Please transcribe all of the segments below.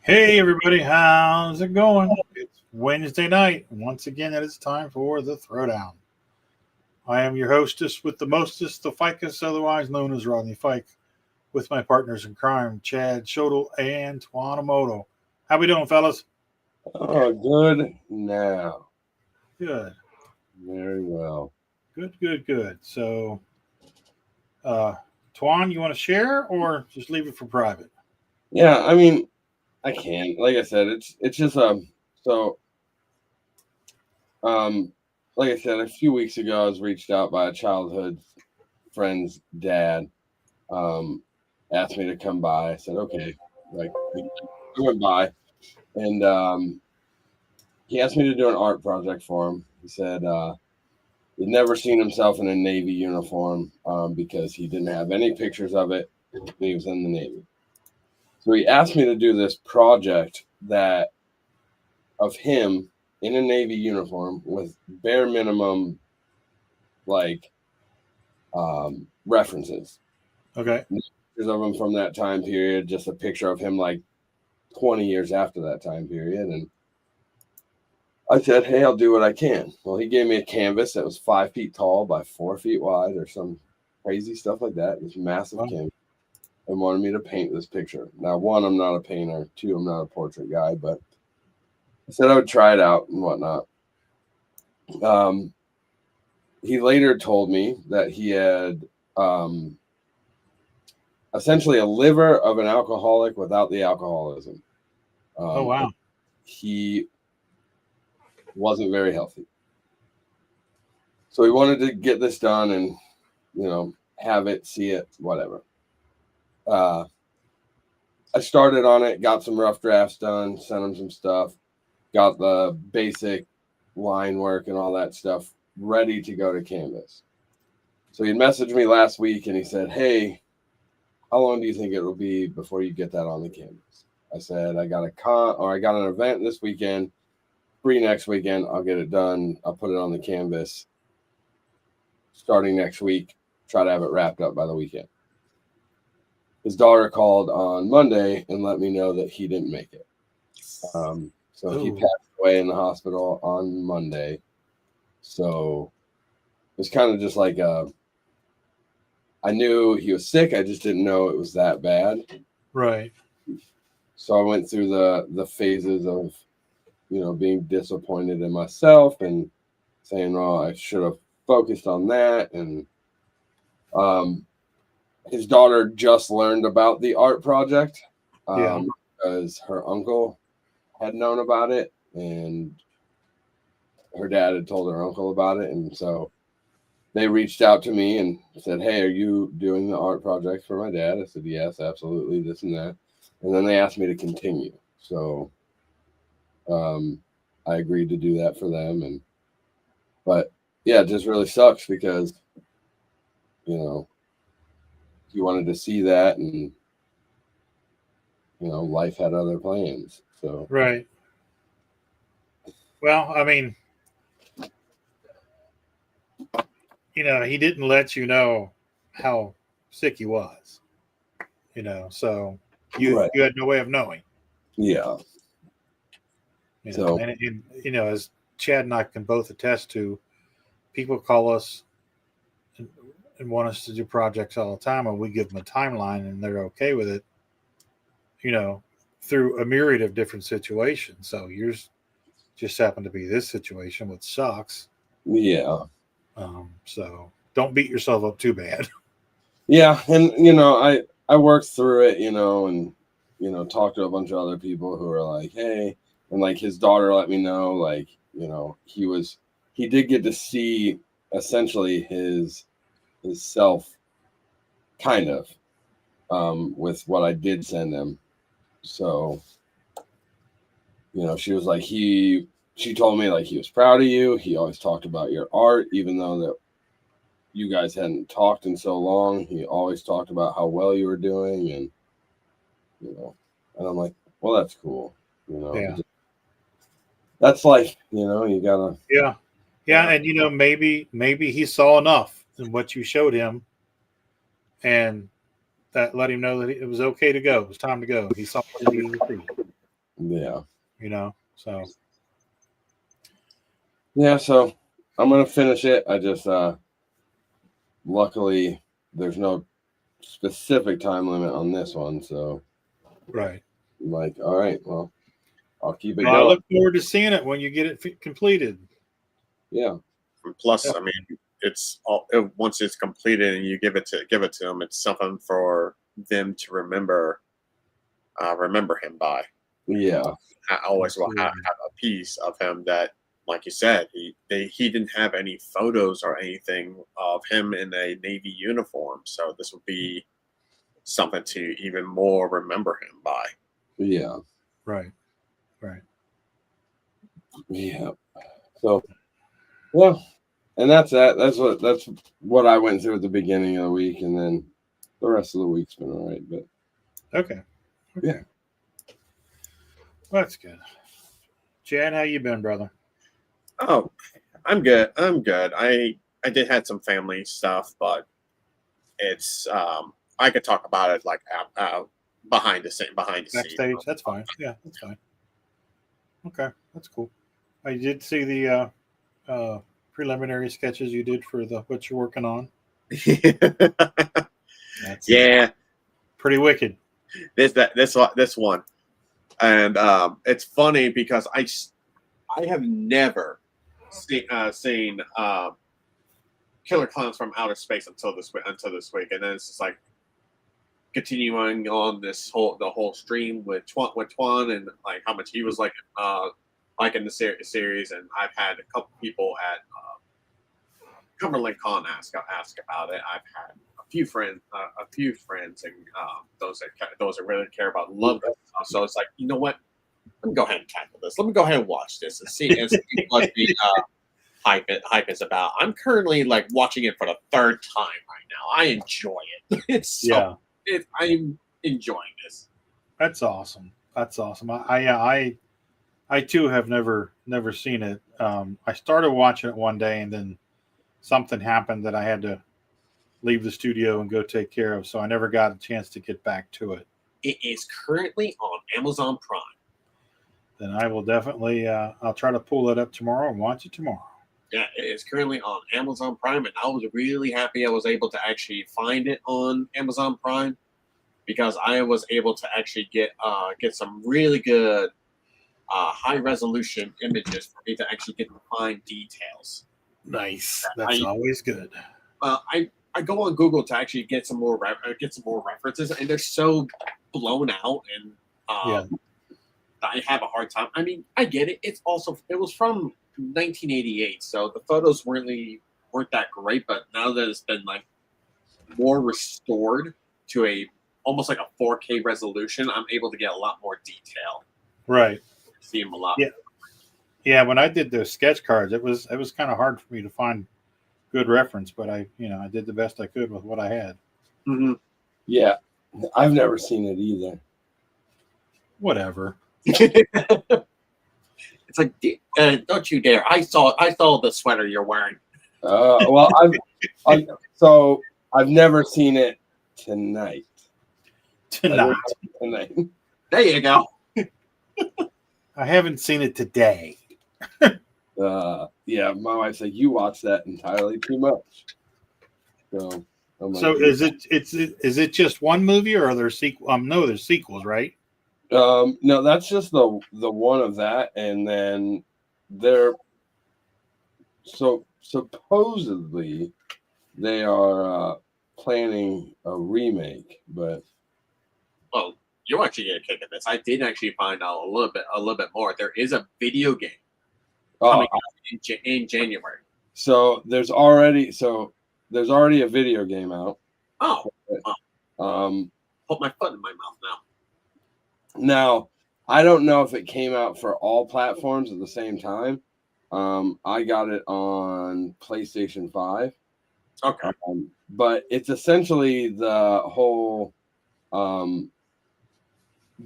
Hey everybody, how's it going? It's Wednesday night. Once again, it is time for the Throwdown. I am your hostess with the mostest, the ficus, otherwise known as Rodney Fike, with my partners in crime, Chad Shodel and Twanamoto. How we doing, fellas? Oh, good now. Good, Very well. good. So, uh, Twan, you want to share or just leave it for private? Yeah, I mean, I can. Like I said, it's just so um like I said, a few weeks ago I was reached out by a childhood friend's dad. Um Asked me to come by. I said, okay. Like I went by and he asked me to do an art project for him. He said he'd never seen himself in a Navy uniform because he didn't have any pictures of it when he was in the Navy. So he asked me to do this project that of him in a Navy uniform with bare minimum like references. Okay. Pictures of him from that time period, just a picture of him like 20 years after that time period. And I said, hey, I'll do what I can. Well, he gave me a canvas that was 5 feet tall by 4 feet wide or some crazy stuff like that. This massive Well, canvas. And wanted me to paint this picture. Now, one, I'm not a painter. Two, I'm not a portrait guy, but I said I would try it out and whatnot. Um, he later told me that he had essentially a liver of an alcoholic without the alcoholism. oh wow. He wasn't very healthy. So he wanted to get this done and, have it, see it, whatever. I started on it, got some rough drafts done, sent him some stuff, got the basic line work and all that stuff ready to go to canvas. So he messaged me last week and he said, hey, how long do you think it will be before you get that on the canvas? I said, I got an event this weekend, free next weekend. I'll get it done. I'll put it on the canvas starting next week, try to have it wrapped up by the weekend. His daughter called on Monday and let me know that he didn't make it. So he passed away in the hospital on Monday. So it was kind of just like I knew he was sick. I just didn't know it was that bad. Right. So I went through the phases of, being disappointed in myself and saying, "Oh, I should have focused on that." And his daughter just learned about the art project because her uncle had known about it, and her dad had told her uncle about it, and so they reached out to me and said, hey, are you doing the art project for my dad? I said, yes, absolutely, this and that. And then they asked me to continue. So I agreed to do that for them. But yeah, it just really sucks because, he wanted to see that and, life had other plans. So, Right. Well, I mean, he didn't let you know how sick he was. So you had no way of knowing. Yeah. And as Chad and I can both attest to, people call us and want us to do projects all the time, and we give them a timeline, and they're okay with it. Through a myriad of different situations. So yours just happened to be this situation, which sucks. Yeah. So don't beat yourself up too bad. Yeah, and I worked through it, and talked to a bunch of other people who were like, hey, and like his daughter let me know, like, he did get to see essentially his self kind of with what I did send him. So, she was like she told me like he was proud of you. He always talked about your art, even though that you guys hadn't talked in so long. He always talked about how well you were doing, and and I'm like, well, that's cool. Yeah. That's life. You gotta. Yeah, and maybe he saw enough in what you showed him, and that let him know that it was okay to go. It was time to go. He saw what he needed to see. Yeah. So Yeah, so I'm gonna finish it. I just luckily there's no specific time limit on this one, so right. I'm like, all right, well, I'll keep it Well, I going. look forward to seeing it when you get it completed. Yeah. And plus, I mean, it's all once it's completed and you give it to them, it's something for them to remember him by. Yeah. I always will have Absolutely. a piece of him that, like you said, he didn't have any photos or anything of him in a Navy uniform, so this would be something to even more remember him by. Yeah. Right. Right. Yeah. So yeah. And that's that. That's what I went through at the beginning of the week, and then the rest of the week's been all right. But Okay. yeah. Well, that's good. Chad, how you been, brother? Oh, I'm good. I'm good. I did had some family stuff, but it's I could talk about it like behind the scene, behind the scenes. Backstage. That's fine. Yeah, that's fine. Okay, that's cool. I did see the preliminary sketches you did for the what you're working on. That's Yeah, pretty wicked. this one, and it's funny because I have never seen Killer Clowns from Outer Space until this week, and then it's just like continuing on the whole stream with Twan and like how much he was like in the series, and I've had a couple people at Cumberland Con ask about it. I've had a few friends and those that really care about love this stuff. So it's like, you know what? Let me go ahead and tackle this. Let me go ahead and watch this and see what the hype is about. I'm currently like watching it for the third time right now. I enjoy it. It's so I'm enjoying this. That's awesome. That's awesome. I too have never seen it. I started watching it one day and then something happened that I had to leave the studio and go take care of, so I never got a chance to get back to it. It is currently on Amazon Prime. Then I will definitely I'll try to pull it up tomorrow and watch it tomorrow. Yeah, it is currently on Amazon Prime, and I was really happy I was able to actually find it on Amazon Prime because I was able to actually get some really good high resolution images for me to actually get the fine details. Nice. That's always good. I go on Google to actually get some more references, and they're so blown out, and I have a hard time. I mean, I get it. It was from 1988, so the photos weren't that great. But now that it's been like more restored to almost like a 4K resolution, I'm able to get a lot more detail. Right. See them a lot. Yeah. Yeah. When I did those sketch cards, it was kind of hard for me to find good reference, but I did the best I could with what I had. Mm-hmm. Yeah. I've never seen it either. Whatever. It's like, don't you dare! I saw the sweater you're wearing. Well, I've never seen it tonight. Tonight. There you go. I haven't seen it today. Yeah, my wife's like, you watch that entirely too much. So, is it just one movie, or are there sequels? No, there's sequels, right? No, that's just the one of that, and then they're supposedly they are planning a remake, but well, you actually get a kick at this. I did actually find out a little bit more. There is a video game coming out in January. So there's already a video game out. Oh, put my foot in my mouth now. Now, I don't know if it came out for all platforms at the same time. I got it on PlayStation 5. Okay. But it's essentially the whole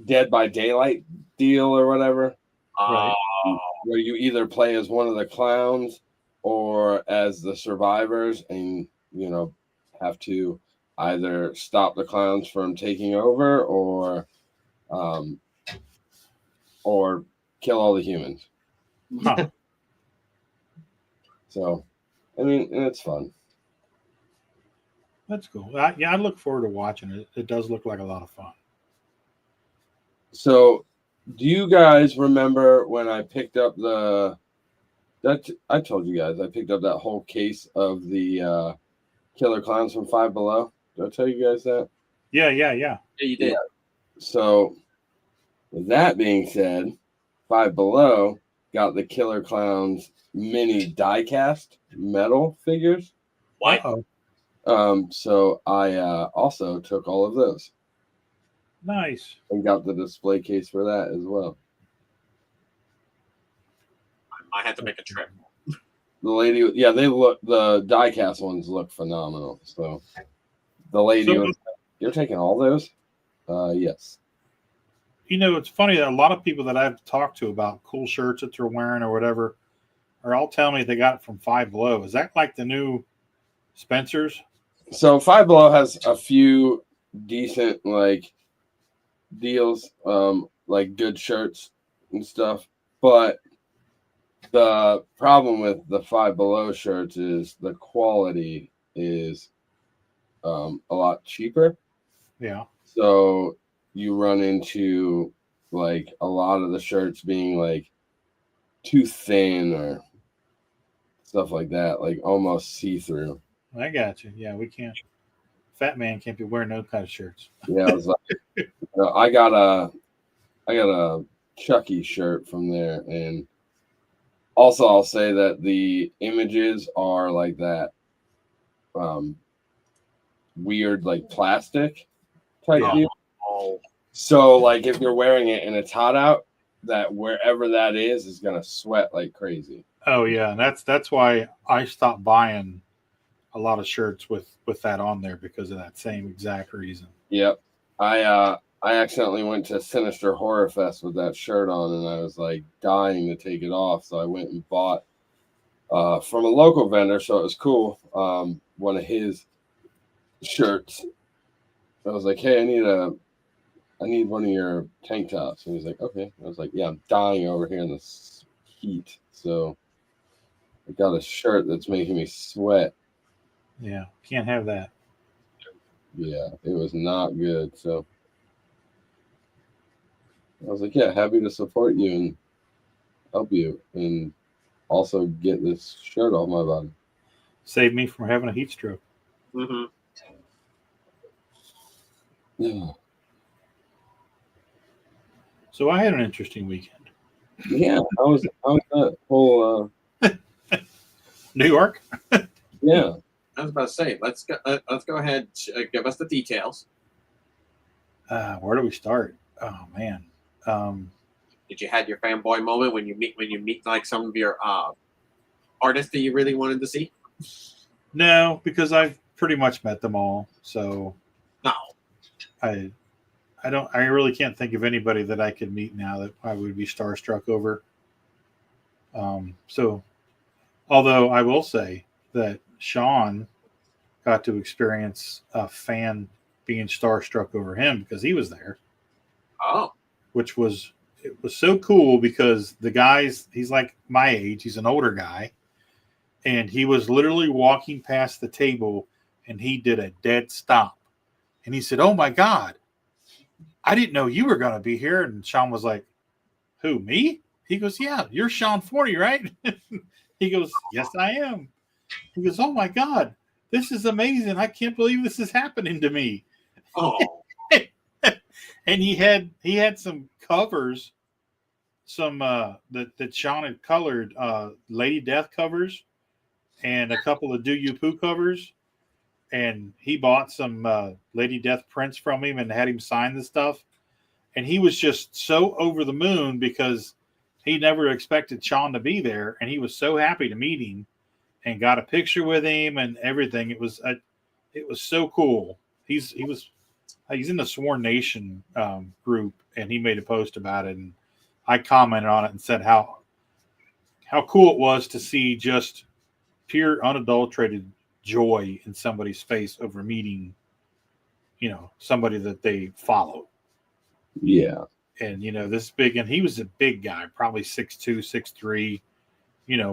Dead by Daylight deal or whatever. Right. Where you either play as one of the clowns or as the survivors and, have to either stop the clowns from taking over or or kill all the humans. Huh. So, I mean, and it's fun. That's cool. I look forward to watching it. It does look like a lot of fun. So, do you guys remember when I picked up I told you guys I picked up that whole case of the killer clowns from Five Below? Did I tell you guys that? Yeah. Yeah, you did. Yeah. So, with that being said, Five Below got the Killer Clowns mini diecast metal figures. What? Uh-oh. So I also took all of those Nice. and got the display case for that as well. I had to make a trip. The lady, the diecast ones look phenomenal. So the lady was, you're taking all those? Yes. It's funny that a lot of people that I've talked to about cool shirts that they're wearing or whatever are all telling me they got it from Five Below. Is that like the new Spencer's? So Five Below has a few decent like deals, like good shirts and stuff. But the problem with the Five Below shirts is the quality is a lot cheaper. Yeah. So you run into like a lot of the shirts being like too thin or stuff like that, like almost see-through. I got you. Yeah, we can't. Fat man can't be wearing those kind of shirts. Yeah, I was like, I got a Chucky shirt from there, and also I'll say that the images are like that weird like plastic type deal. Oh, So like if you're wearing it and it's hot out, that wherever that is gonna sweat like crazy. Oh yeah, and that's why I stopped buying a lot of shirts with that on there because of that same exact reason. Yep. I accidentally went to Sinister Horror Fest with that shirt on, and I was like dying to take it off. So I went and bought from a local vendor, so it was cool. One of his shirts. I was like, "Hey, I need one of your tank tops." And he's like, "Okay." I was like, "Yeah, I'm dying over here in the heat, so I got a shirt that's making me sweat." Yeah, can't have that. Yeah, it was not good. So I was like, "Yeah, happy to support you and help you, and also get this shirt off my body." Save me from having a heat stroke. mm-hmm. Yeah, So I had an interesting weekend. yeah. How was that whole? New York. Yeah. I was about to say, let's go ahead. Give us the details. Where do we start? Oh man. Did you have your fanboy moment when you meet like some of your artists that you really wanted to see? No, because I've pretty much met them all. So No. I really can't think of anybody that I could meet now that I would be starstruck over. So although I will say that Sean got to experience a fan being starstruck over him because he was there, Oh. which was so cool because the guy's he's like my age, he's an older guy, and he was literally walking past the table and he did a dead stop. And he said, "Oh my God, I didn't know you were going to be here." And Sean was like, "Who, me?" He goes, "Yeah, you're Sean Forney, right?" He goes, "Yes, I am." He goes, "Oh my God, this is amazing. I can't believe this is happening to me." Oh. And he had some covers, some that Sean had colored, Lady Death covers and a couple of Do You Poo covers. And he bought some Lady Death prints from him and had him sign the stuff. And he was just so over the moon because he never expected Sean to be there. And he was so happy to meet him and got a picture with him and everything. It was so cool. He's in the Sworn Nation group, and he made a post about it. And I commented on it and said how cool it was to see just pure unadulterated joy in somebody's face over meeting, somebody that they follow. Yeah. And this big, and he was a big guy, probably 6'2", 6'3",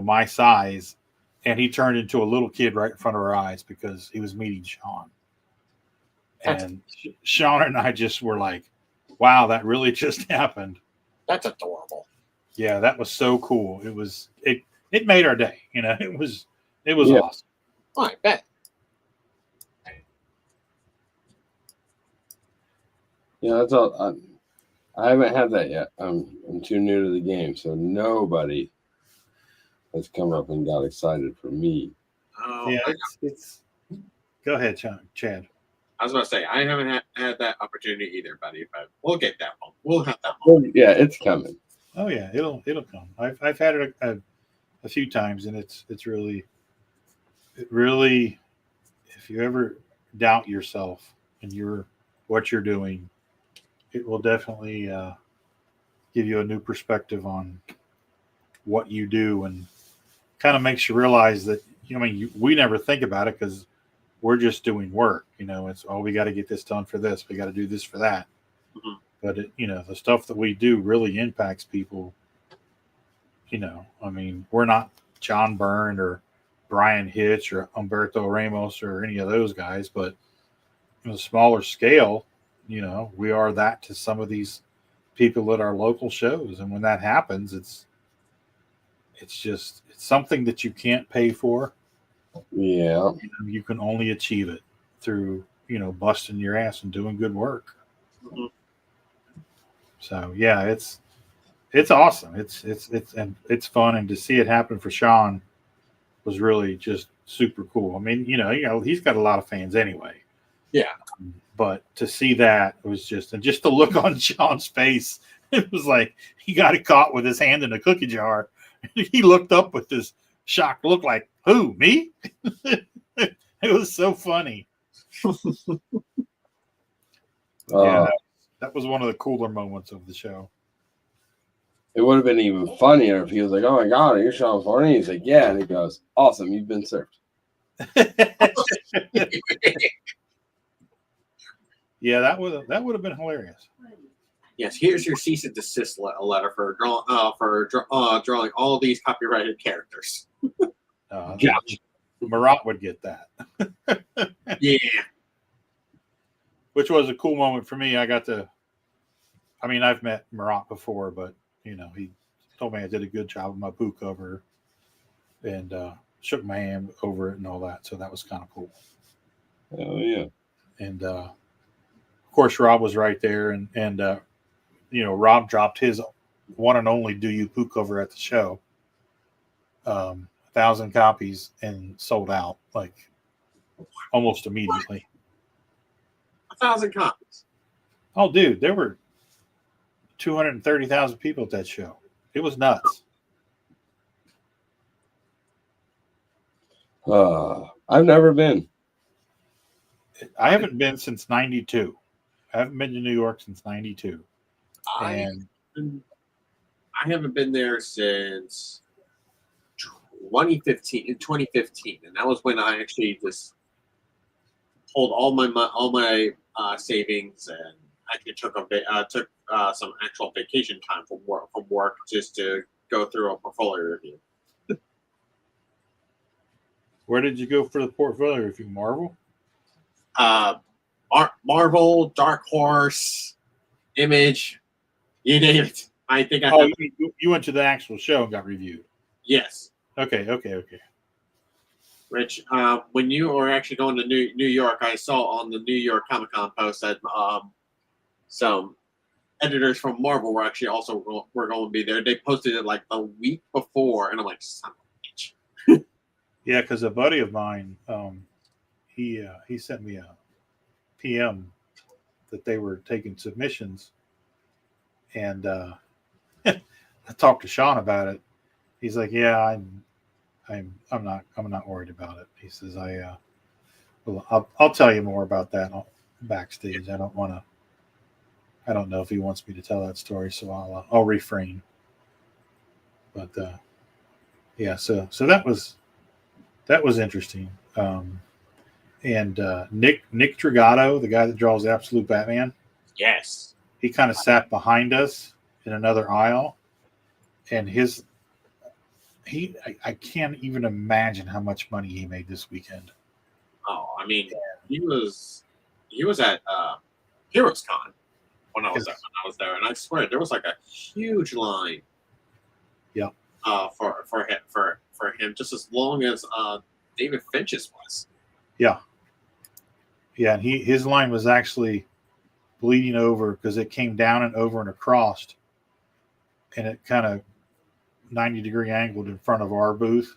my size, and he turned into a little kid right in front of our eyes because he was meeting Sean. And Sean and I just were like, wow, that really just happened. That's adorable. Yeah, that was so cool. It made our day. It was Yeah. awesome. Oh, I bet. Yeah, that's all. I haven't had that yet. I'm too new to the game, so nobody has come up and got excited for me. Oh, Yeah, it's. Go ahead, Chad. I was going to say, I haven't had that opportunity either, buddy, but we'll get that one. We'll have that Well, one. yeah, it's coming. Oh yeah, it'll come. I've had it a few times, and it really, if you ever doubt yourself and what you're doing, it will definitely give you a new perspective on what you do, and kind of makes you realize that we never think about it because we're just doing work. It's we got to get this done for this, we got to do this for that. Mhm. But the stuff that we do really impacts people. We're not John Byrne or Brian Hitch or Humberto Ramos or any of those guys, but on a smaller scale, we are that to some of these people at our local shows. And when that happens, it's something that you can't pay for. Yeah. You can only achieve it through, busting your ass and doing good work. Mhm. So yeah, it's awesome. It's fun, and to see it happen for Sean was really just super cool. He's got a lot of fans anyway. Yeah. But to see that was just the look on Sean's face, it was like he got it caught with his hand in a cookie jar. He looked up with this shocked look like, who, me? It was so funny. Yeah, that was one of the cooler moments of the show. It would have been even funnier if he was like, "Oh my God, are you Sean Forney?" He's like, "Yeah," and he goes, "Awesome, you've been served." Yeah, that would have been hilarious. Yes, here's your cease and desist letter for drawing all these copyrighted characters. Gotcha. Marat would get that. Yeah. Which was a cool moment for me. I've met Marat before, but he told me I did a good job of my poo cover, and shook my hand over it and all that. So that was kind of cool. Oh yeah. And of course, Rob was right there, and Rob dropped his one and only "Do You Poo" cover at the show. 1,000 copies and sold out like almost immediately. 1,000 copies. Oh, dude, there were 230,000 people at that show. It was nuts. I've never been. I haven't been since '92. I haven't been to New York since '92. I haven't been there since 2015. In 2015, and that was when I actually just pulled all my savings and actually took some actual vacation time from work just to go through a portfolio review. Where did you go for the portfolio review? Marvel? Marvel, Dark Horse, Image, you name it. I think you went to the actual show and got reviewed. Yes. Okay. Rich, when you were actually going to New York, I saw on the New York Comic Con post that some editors from Marvel were actually also going to be there. They posted it like a week before, and I'm like, son of a bitch. Yeah, because a buddy of mine, he sent me a PM that they were taking submissions, and I talked to Sean about it. He's like, "Yeah, I'm not worried about it." He says, I'll tell you more about that backstage. I don't know if he wants me to tell that story, so I'll refrain. But yeah, so that was interesting. And Nick Trigato, the guy that draws Absolute Batman, Yes. he kind of sat behind us in another aisle, and I can't even imagine how much money he made this weekend. Oh, I mean, he was at Heroes Con when I was there, and I swear there was like a huge line. Yeah. For him, just as long as David Finch's was. Yeah. Yeah, and his line was actually bleeding over because it came down and over and across, and it kind of 90-degree angled in front of our booth,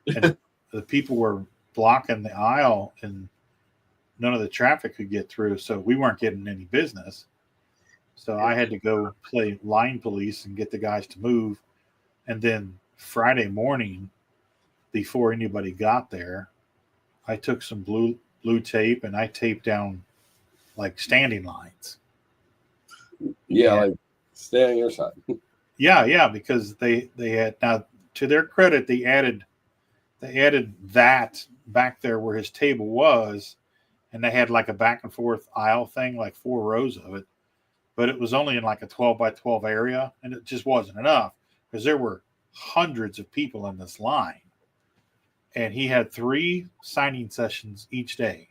and the people were blocking the aisle, and none of the traffic could get through, so we weren't getting any business. So I had to go play line police and get the guys to move. And then Friday morning, before anybody got there, I took some blue tape and I taped down like standing lines. Yeah, like stay on your side. Yeah, because they had, now to their credit, they added that back there where his table was, and they had like a back and forth aisle thing, like 4 rows of it, but it was only in like a 12 by 12 area, and it just wasn't enough because there were hundreds of people in this line, and he had 3 signing sessions each day,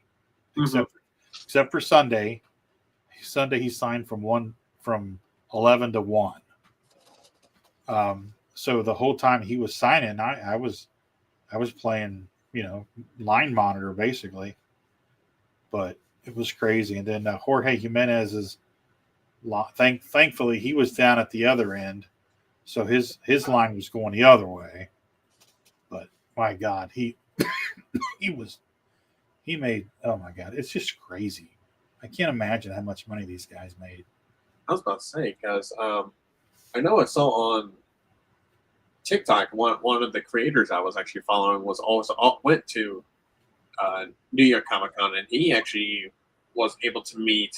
except for Sunday. Sunday he signed from 11 to 1. So the whole time he was signing, I was playing, line monitor basically, but it was crazy. And then Jorge Jimenez is, thankfully he was down at the other end, so his line was going the other way. But my God, he made, oh my God, it's just crazy. I can't imagine how much money these guys made. I was about to say, because I know I saw on TikTok one of the creators I was actually following went to New York Comic Con, and he actually was able to meet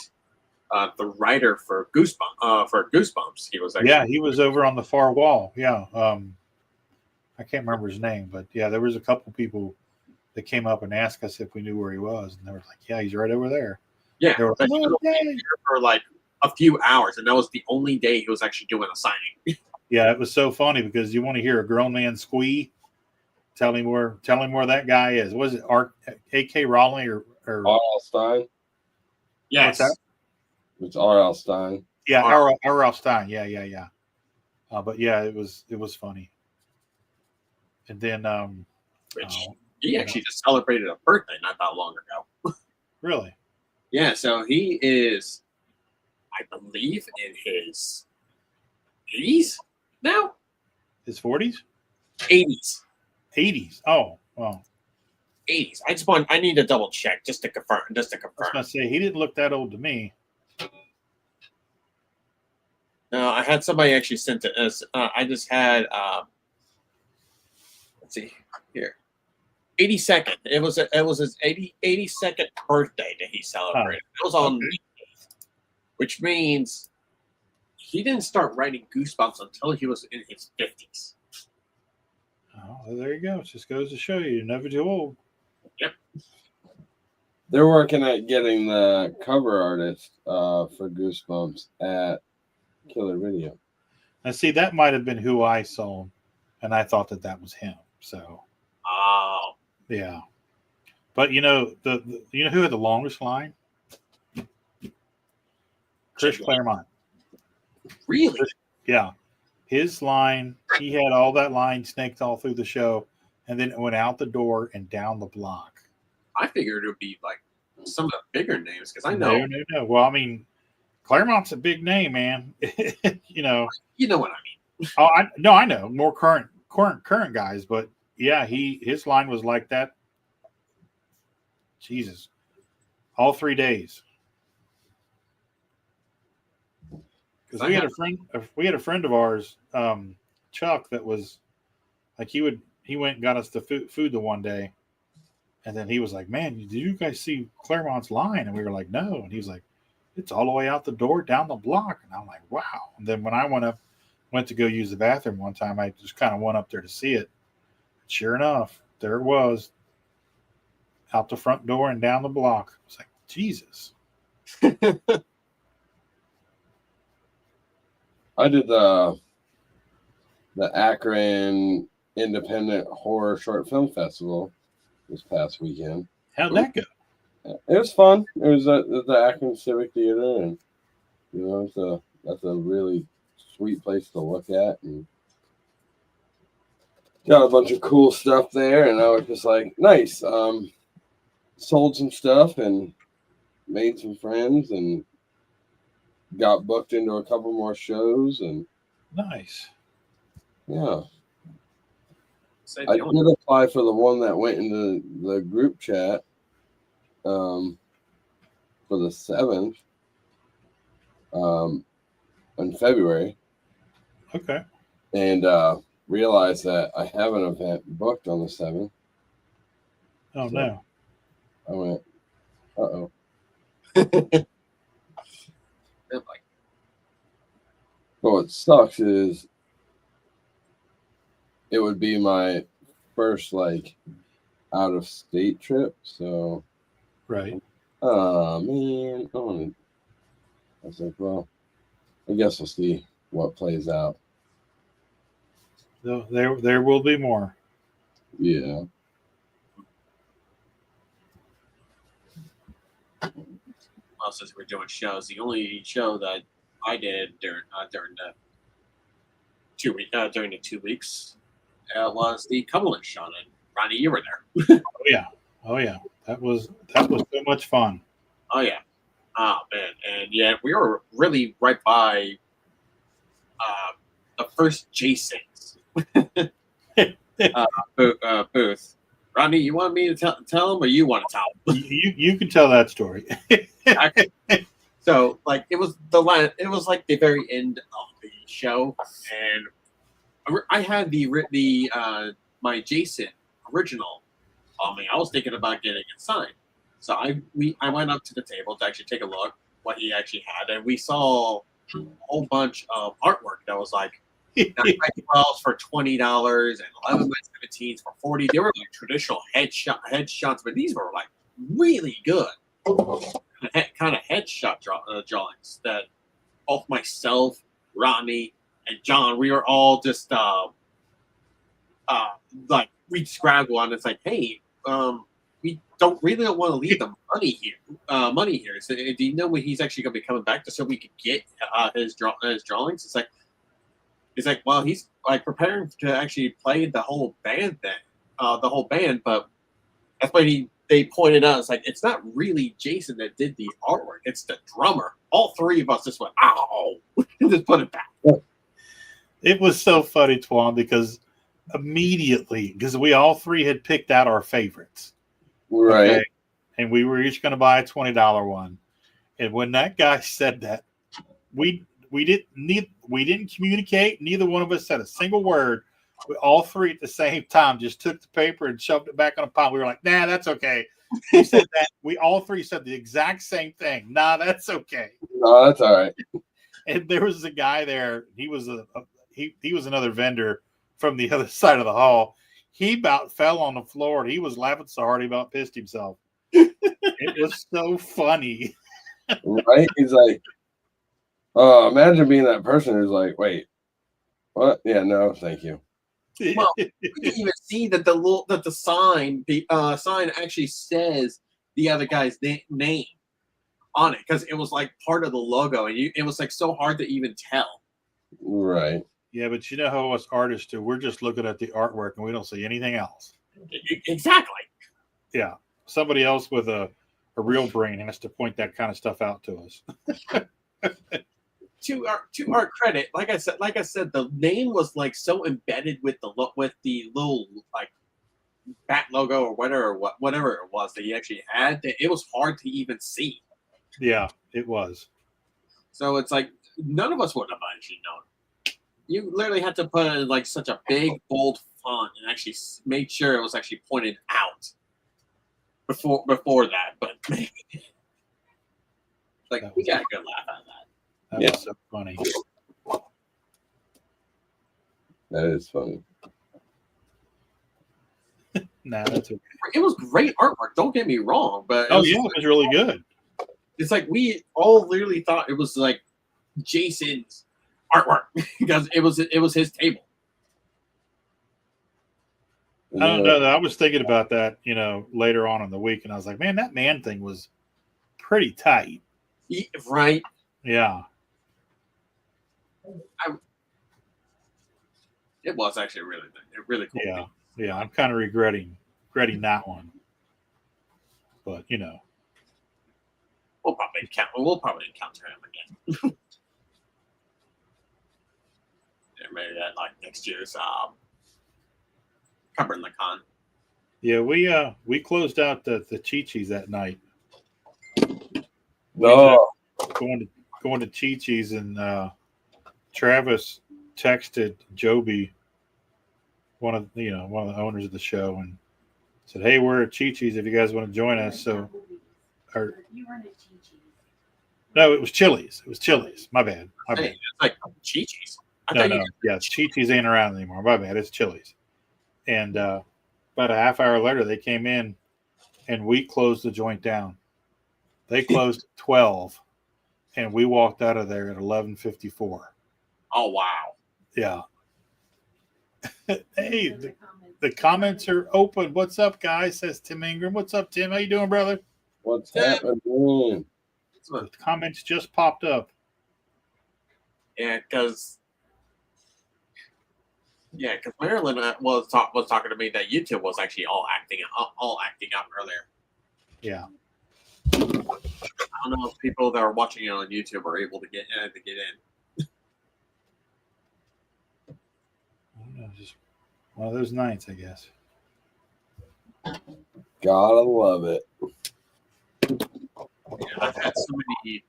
the writer for Goosebumps. He was actually, he was over on the far wall. Yeah, I can't remember his name, but yeah, there was a couple people that came up and asked us if we knew where he was, and they were like, "Yeah, he's right over there." Yeah, they were like, he was only there for like a few hours, and that was the only day he was actually doing a signing. Yeah, it was so funny because you want to hear a grown man squee. Tell him where that guy is. Was it A.K. Raleigh or R.L. Stein? Yes. What's that? It's R.L. Stein. Yeah, R.L. Stein. Yeah. But yeah, it was funny. And then he actually just celebrated a birthday not that long ago. Really? Yeah, so he is, I believe, in his 80s now? His 40s? 80s. 80s. Oh, well. 80s. I need to double check just to confirm. I was going to say, he didn't look that old to me. No, I had somebody actually sent it as, I just had, let's see here. 82nd. It was his 82nd birthday that he celebrated. It was on the 8th, which means he didn't start writing Goosebumps until he was in his 50s. Oh, well, there you go. It just goes to show you're never too old. Yep. They're working at getting the cover artist for Goosebumps at Killer Video. And see, that might have been who I saw, and I thought that was him. So. Oh. Yeah. But you know who had the longest line? Chris Claremont. Really? Yeah. His line, he had all that line snaked all through the show, and then it went out the door and down the block. I figured it would be like some of the bigger names because I know. No. Well, I mean, Claremont's a big name, man. You know what I mean. Oh, I know more current guys, but yeah, his line was like that. Jesus, all 3 days. Because we had a friend of ours, Chuck, that was like he went and got us the food the one day, and then he was like, "Man, did you guys see Claremont's line?" And we were like, "No," and he was like, "It's all the way out the door down the block," and I'm like, "Wow!" And then when I went to go use the bathroom one time, I just kind of went up there to see it. Sure enough, there it was, out the front door and down the block. I was like, Jesus. I did the Akron Independent Horror Short Film Festival this past weekend. How'd that go? It was fun. It was at the Akron Civic Theater, and you know, that's a really sweet place to look at, and got a bunch of cool stuff there. And I was just like, nice. Sold some stuff and made some friends, and got booked into a couple more shows, and Nice. yeah. I did apply for the one that went into the group chat for the 7th in February. Okay. And realized that I have an event booked on the 7th. Oh, So no. I went, uh-oh. But what sucks is it would be my first, like, out-of-state trip, so... Right. Oh, man. I was like, well, I guess we'll see what plays out. There will be more. Yeah. Well, since we're doing shows, the only show that I did during the 2 weeks was the Cumberland show. And Rodney, you were there. Oh yeah. That was so much fun. Oh yeah. Oh man, and yeah, we were really right by the first Jason's booth. Rodney, you want me to tell him, or you want to tell him? You can tell that story. So, like, it was like the very end of the show, and I had my Jason original on me. I was thinking about getting it signed, so I went up to the table to actually take a look what he actually had, and we saw a whole bunch of artwork that was like 9x12s for $20 and 11x17s for $40. They were like traditional headshots, but these were like really good kind of headshot drawings that both myself, Rodney, and John, we were all just like we just grabbed one. It's like, hey, we don't want to leave the money here. So, do you know when he's actually going to be coming back, just so we could get his drawings? It's like, well, he's like preparing to actually play the whole band but that's why they pointed out, it's like, it's not really Jason that did the artwork, it's the drummer. All three of us just went, ow, just put it back. It was so funny, Twan, because immediately, because we all three had picked out our favorites. Right. Okay? And we were each going to buy a $20 one. And when that guy said that, we didn't communicate. Neither one of us said a single word. We all three at the same time just took the paper and shoved it back on a pile. We were like, nah, that's okay. He said that. We all three said the exact same thing. Nah, that's okay. No, that's all right. And there was a guy there. He was he was another vendor from the other side of the hall. He about fell on the floor. And he was laughing so hard he about pissed himself. It was so funny. Right? He's like, imagine being that person who's like, wait, what? Yeah, no, thank you. Well, we didn't even see that the sign actually says the other guy's name on it, because it was like part of the logo, and it was like so hard to even tell. Right. Yeah, but you know how us artists do. We're just looking at the artwork and we don't see anything else. Exactly. Yeah. Somebody else with a real brain has to point that kind of stuff out to us. To our credit, like I said, the name was like so embedded with the little like bat logo or whatever it was that he actually had, that it was hard to even see. Yeah, it was. So it's like none of us would have actually known. You literally had to put it in like such a big bold font and actually made sure it was actually pointed out before that. But like we got a good laugh out of that. That was so funny. That is funny. Nah, that's okay. It was great artwork. Don't get me wrong, but it was really good. It's like we all literally thought it was like Jason's artwork because it was his table. I don't know. I was thinking about that, later on in the week, and I was like, man, that man thing was pretty tight. Right? Yeah. It was actually really cool. Yeah. Yeah. I'm kind of regretting that one. But, We'll probably encounter him again. Yeah, maybe that like next year's covering the con. Yeah, we closed out the Chi-Chi's that night. No. Going to Chi-Chi's, and Travis texted Joby, one of the owners of the show, and said, "Hey, we're at Chi-Chi's if you guys want to join us." So, You weren't at Chi-Chi's. no, it was Chili's. It was Chili's. My bad. Hey, it's like Chi-Chi's. No. Yeah, Chi-Chi's ain't around anymore. My bad. It's Chili's. And about a half hour later, they came in, and we closed the joint down. They closed at 12, and we walked out of there at 11:54. Oh wow! Yeah. Hey, the comments are open. What's up, guys? Says Tim Ingram. What's up, Tim? How you doing, brother? What's happening? The comments just popped up. Yeah, because Marilyn was talking to me that YouTube was actually all acting up earlier. Yeah. I don't know if people that are watching it on YouTube are able to get in. I don't know, just one of those nights, I guess. Gotta love it. Yeah, I've had so many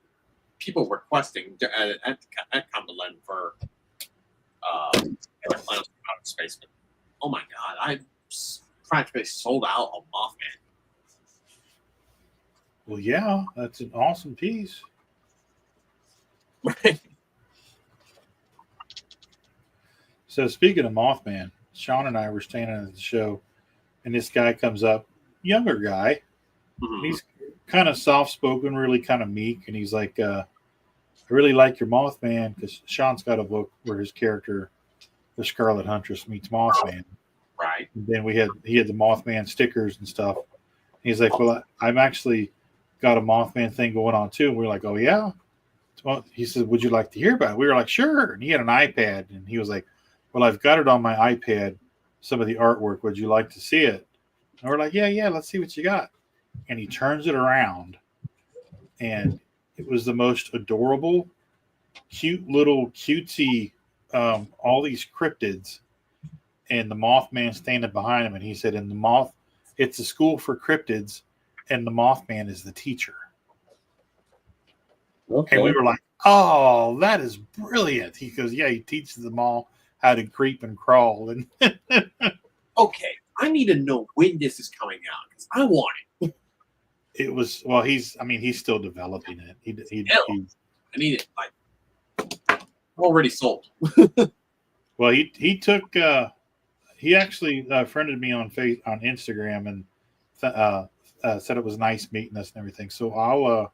people requesting at Cumberland for Clowns from Outer Space. But, oh my god, I practically sold out of Mothman. Well, yeah, that's an awesome piece. So speaking of Mothman, Sean and I were standing at the show, and this guy comes up, younger guy. Mm-hmm. He's kind of soft-spoken, really kind of meek, and he's like, I really like your Mothman, because Sean's got a book where his character, the Scarlet Huntress, meets Mothman. Right. And then he had the Mothman stickers and stuff. And he's like, well, I'm actually got a Mothman thing going on too. And we were like, oh yeah. Well, he said, would you like to hear about it? We were like, sure. And he had an iPad, and he was like, well, I've got it on my iPad, some of the artwork. Would you like to see it? And we're like, yeah, let's see what you got. And he turns it around, and it was the most adorable, cute little cutesy, all these cryptids, and the Mothman standing behind him. And he said, it's a school for cryptids, and the Mothman is the teacher. Okay. And we were like, oh, that is brilliant. He goes, yeah, he teaches them all how to creep and crawl. And okay, I need to know when this is coming out because I want it. it was, well, he's still developing it. I need it like already sold. Well, he took, he actually friended me on Instagram, and said it was nice meeting us and everything. So I'll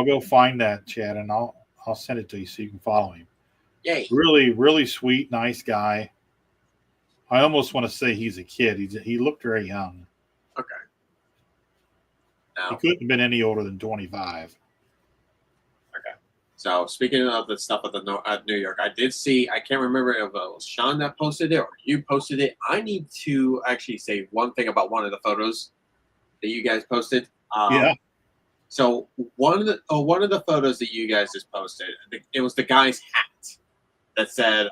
go find that, Chad, and I'll send it to you so you can follow him. Yay! Really, really sweet, nice guy. I almost want to say he's a kid. He looked very young. Okay. Now, He couldn't have been any older than 25. okay. So speaking of the stuff at New York, I did see. I can't remember if it was Sean that posted it or you posted it. I need to actually say one thing about one of the photos that you guys posted. Yeah. So one of the photos that you guys just posted, it was the guy's hat that said,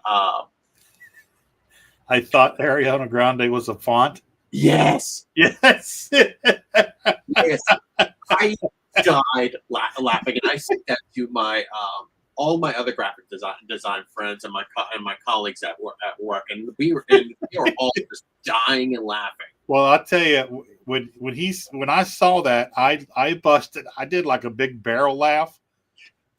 I thought Ariana Grande was a font. Yes. Yes. Yes. I died laughing, and I sent that to my all my other graphic design friends and my colleagues at work, and we were all just dying and laughing. Well, I'll tell you, when I saw that, I busted. I did like a big barrel laugh,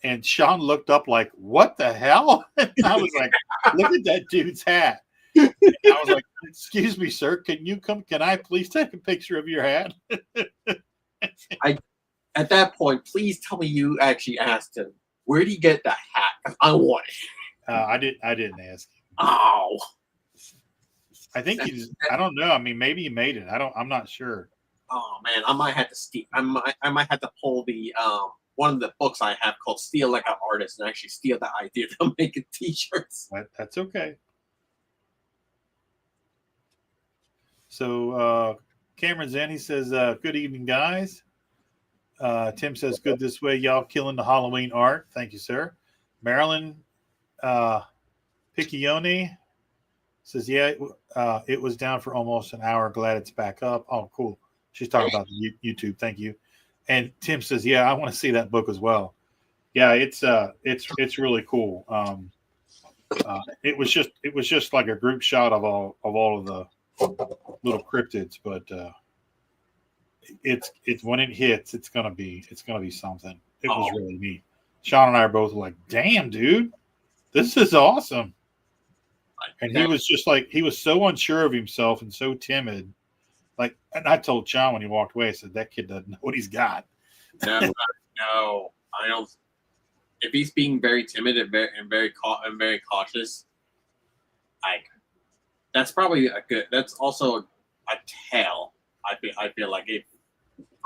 and Sean looked up like, "What the hell?" And I was like, "Look at that dude's hat." And I was like, "Excuse me, sir, can I please take a picture of your hat?" At that point, please tell me you actually asked him, where did you get that hat? 'Cause I want it. I didn't ask him. Oh, I think he's. I don't know. I mean, maybe he made it. I'm not sure. oh man, I might have to I might have to pull the one of the books I have called "Steal Like an Artist" and actually steal the idea to make T-shirts. That's okay. So Cameron's in. He says, "Good evening, guys." Tim says, "Good this way, y'all killing the Halloween art." Thank you, sir. Marilyn Piccione says, "Yeah, it was down for almost an hour. Glad it's back up." Oh, cool. She's talking about the YouTube. Thank you. And Tim says, "Yeah, I want to see that book as well." Yeah, it's really cool. It was just like a group shot of all of the little cryptids, but it's when it hits, it's gonna be something. It was really neat. Sean and I are both like, "Damn, dude, this is awesome." And he was just like, he was so unsure of himself and so timid. Like, and I told Sean when he walked away, I said, "That kid doesn't know what he's got." No, I don't. If he's being very timid and very cautious, like that's probably a good. That's also a tell. I feel like if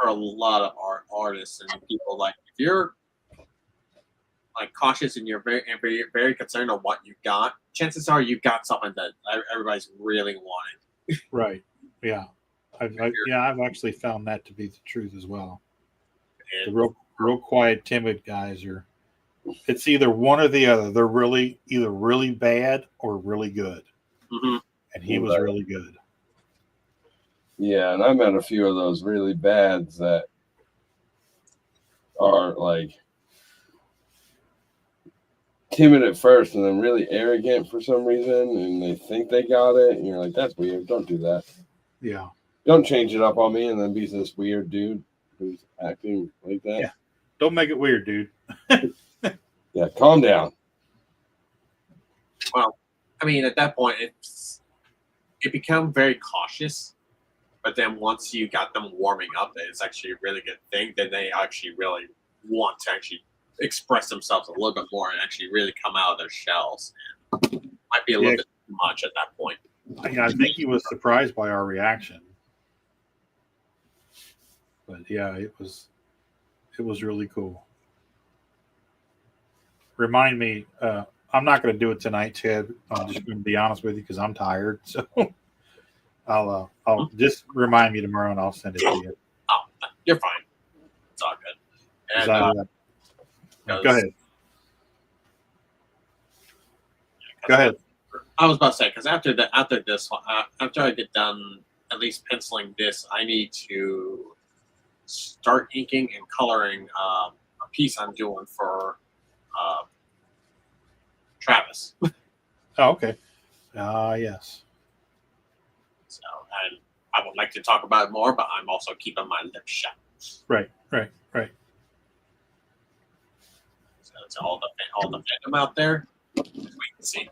for a lot of artists and people, like if you're like cautious and you're very concerned of what you got, chances are you got something that everybody's really wanted. Right. Yeah. I've actually found that to be the truth as well. And The real quiet, timid guys are. It's either one or the other. They're either really bad or really good. mm-hmm. And he was really good. Yeah, and I met a few of those really bads that are like timid at first and then really arrogant for some reason, and they think they got it, and you're like, "That's weird. Don't do that. Yeah. Don't change it up on me and then be this weird dude who's acting like that." Yeah. Don't make it weird, dude. Yeah, calm down. Well, I mean, at that point, it become very cautious. But then once you got them warming up, that it's actually a really good thing. Then they actually really want to actually express themselves a little bit more and actually really come out of their shells. And might be a little bit too much at that point. I think he was surprised by our reaction. But yeah, it was really cool. Remind me, I'm not going to do it tonight, Chad. I'm just going to be honest with you because I'm tired. So I'll just remind me tomorrow and I'll send it to you. Oh, you're fine. It's all good. And, go ahead. Go ahead. I was about to say, because after this one, after I get done at least penciling this, I need to start inking and coloring a piece I'm doing for Travis. Oh, okay. Yes. So, and I would like to talk about it more, but I'm also keeping my lips shut. Right. So it's all the fandom out there. Just wait and see.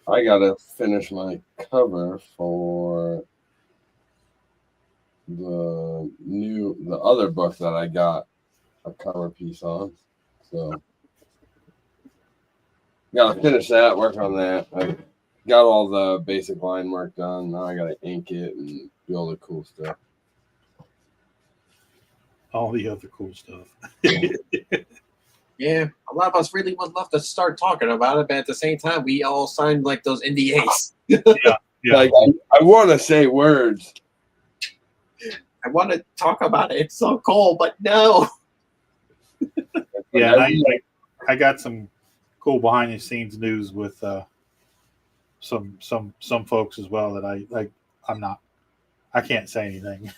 I gotta finish my cover for the other book that I got a cover piece on. So gotta finish that, work on that. I got all the basic line work done. Now I gotta ink it and do all the cool stuff. All the other cool stuff. Yeah, a lot of us really would love to start talking about it, but at the same time, we all signed like those NDAs. Yeah. Like I want to say words. I want to talk about it. It's so cool, but no. Yeah, and I got some cool behind the scenes news with some folks as well that I can't say anything.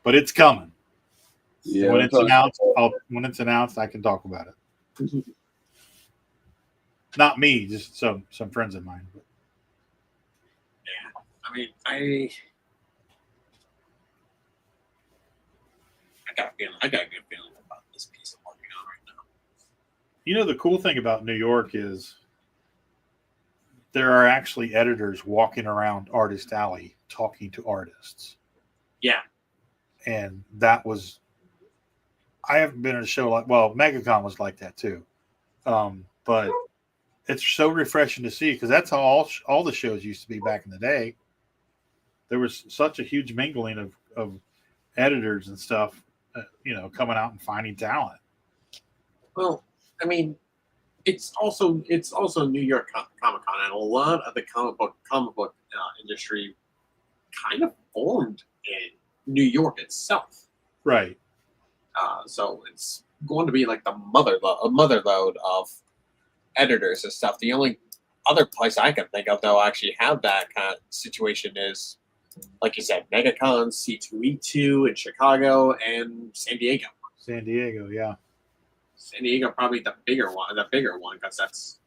But it's coming. Yeah, When it's announced, I can talk about it. Not me, just some friends of mine. But. Yeah, I mean, I got a good feeling about this piece I'm working on right now. You know, the cool thing about New York is there are actually editors walking around Artist Alley talking to artists. Yeah. And that was I haven't been in a show like, well, MegaCon was like that too. But it's so refreshing to see because that's how all the shows used to be back in the day. There was such a huge mingling of editors and stuff, coming out and finding talent. Well, I mean, it's also New York Comic Con, and a lot of the comic book industry kind of formed in New York itself. Right. So it's going to be like the motherload of editors and stuff. The only other place I can think of that'll actually have that kind of situation is, like you said, MegaCon, C2E2 in Chicago, and San Diego. San Diego, yeah. San Diego probably the bigger one because that's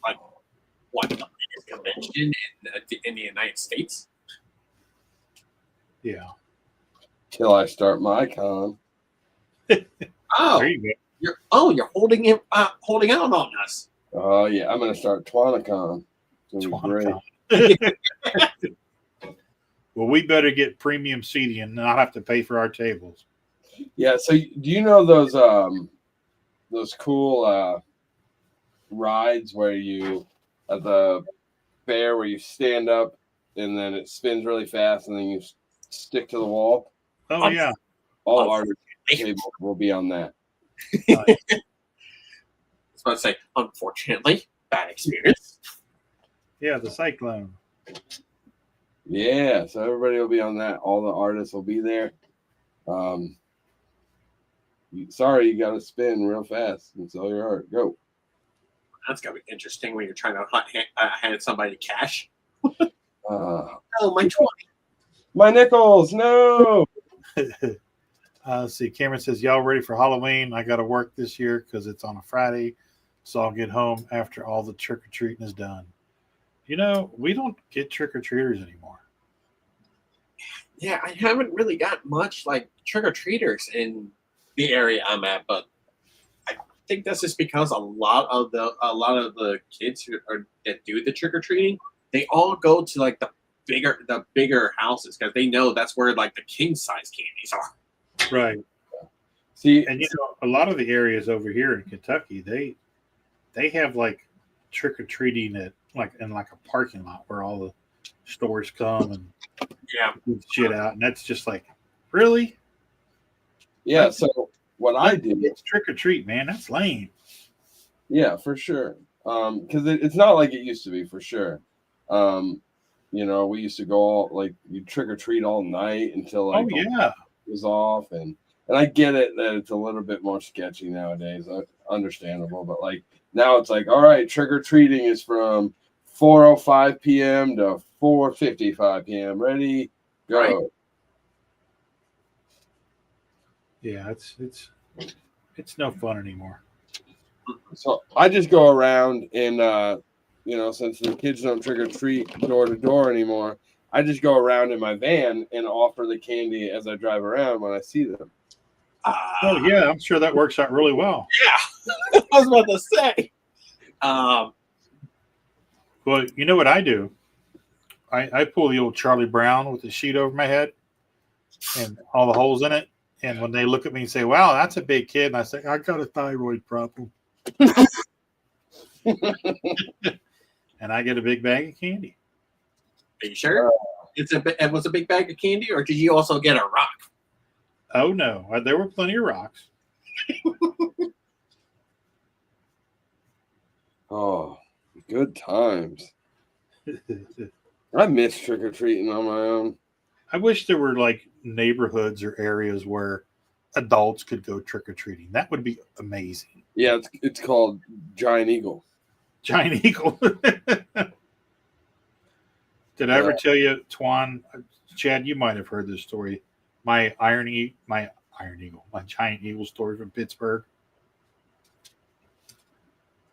like what, the biggest convention in the United States. Yeah. Till I start my con. Oh, There you go. you're holding out on us. Oh yeah, I'm gonna start TwanaCon. It's gonna be great. Well, we better get premium seating and not have to pay for our tables. Yeah. So do you know those cool rides where you at the fair where you stand up and then it spins really fast and then you stick to the wall? Oh, yeah. All of our tables will be on that. Nice. I was about to say, unfortunately, bad experience. Yeah, the Cyclone. Yeah, so everybody will be on that. All the artists will be there. Sorry, you got to spin real fast and sell your art. Go. That's gonna be interesting when you're trying to hand somebody cash. Oh, my 20. my nickels, no. Let's see. Cameron says, y'all ready for Halloween? I got to work this year because it's on a Friday, so I'll get home after all the trick-or-treating is done. We don't get trick-or-treaters anymore. Yeah, I haven't really got much like trick-or-treaters in the area I'm at, but I think that's just because a lot of the kids that do the trick-or-treating, they all go to like the bigger houses because they know that's where like the king size candies are. Right. See, And a lot of the areas over here in Kentucky, they have like trick-or-treating at in a parking lot where all the stores come and put shit out, and that's just like, really? yeah. So what I do, it's trick-or-treat, man. That's lame. yeah, for sure. Because it's not like it used to be, for sure. We used to go you trick or treat all night until Oh yeah, it was off, and I get it that it's a little bit more sketchy nowadays. Understandable, but now it's all right, trick or treating is from 4:05 p.m. to 4:55 p.m. Ready, go. Right. yeah. It's no fun anymore. So I just go around and since the kids don't trick or treat door to door anymore, I just go around in my van and offer the candy as I drive around when I see them. Oh yeah, I'm sure that works out really well. Yeah, I was about to say. Well, you know what I do? I pull the old Charlie Brown with the sheet over my head and all the holes in it. And when they look at me and say, "Wow, that's a big kid," and I say, "I got a thyroid problem," and I get a big bag of candy. Are you sure? It was a big bag of candy, or did you also get a rock? Oh no, there were plenty of rocks. Oh, good times. I miss trick or treating on my own. I wish there were neighborhoods or areas where adults could go trick or treating. That would be amazing. Yeah, it's called Giant Eagle. Giant Eagle. Did I ever tell you, Twan, Chad? You might have heard this story. My Giant Eagle story from Pittsburgh.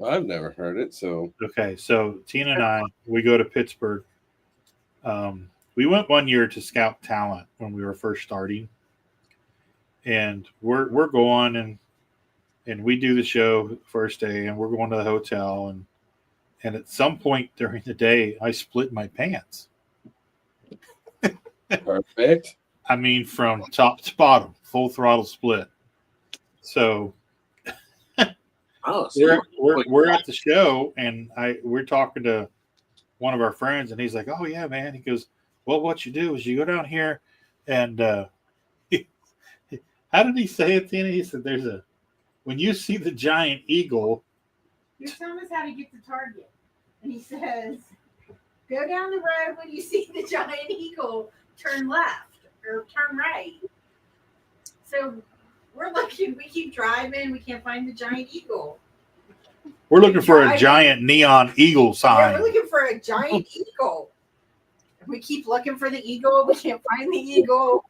I've never heard it. So Okay, so Tina and I, we go to Pittsburgh. We went one year to scout talent when we were first starting, and we're going and we do the show first day, and we're going to the hotel, and at some point during the day, I split my pants. perfect. I mean, from top to bottom, full throttle split. So Oh, so we're at the show, we're at the show, and we're talking to one of our friends, and he's like, "Oh yeah, man." He goes, "Well, what you do is you go down here, and how did he say it, Tina?" He said, when you see the giant eagle." You're telling us how to get to Target. And he says, go down the road when you see the giant eagle, turn left or turn right. So we're looking, we keep driving, we can't find the giant eagle. We're looking for a giant neon eagle sign. Yeah, we're looking for a giant eagle. We keep looking for the eagle, we can't find the eagle.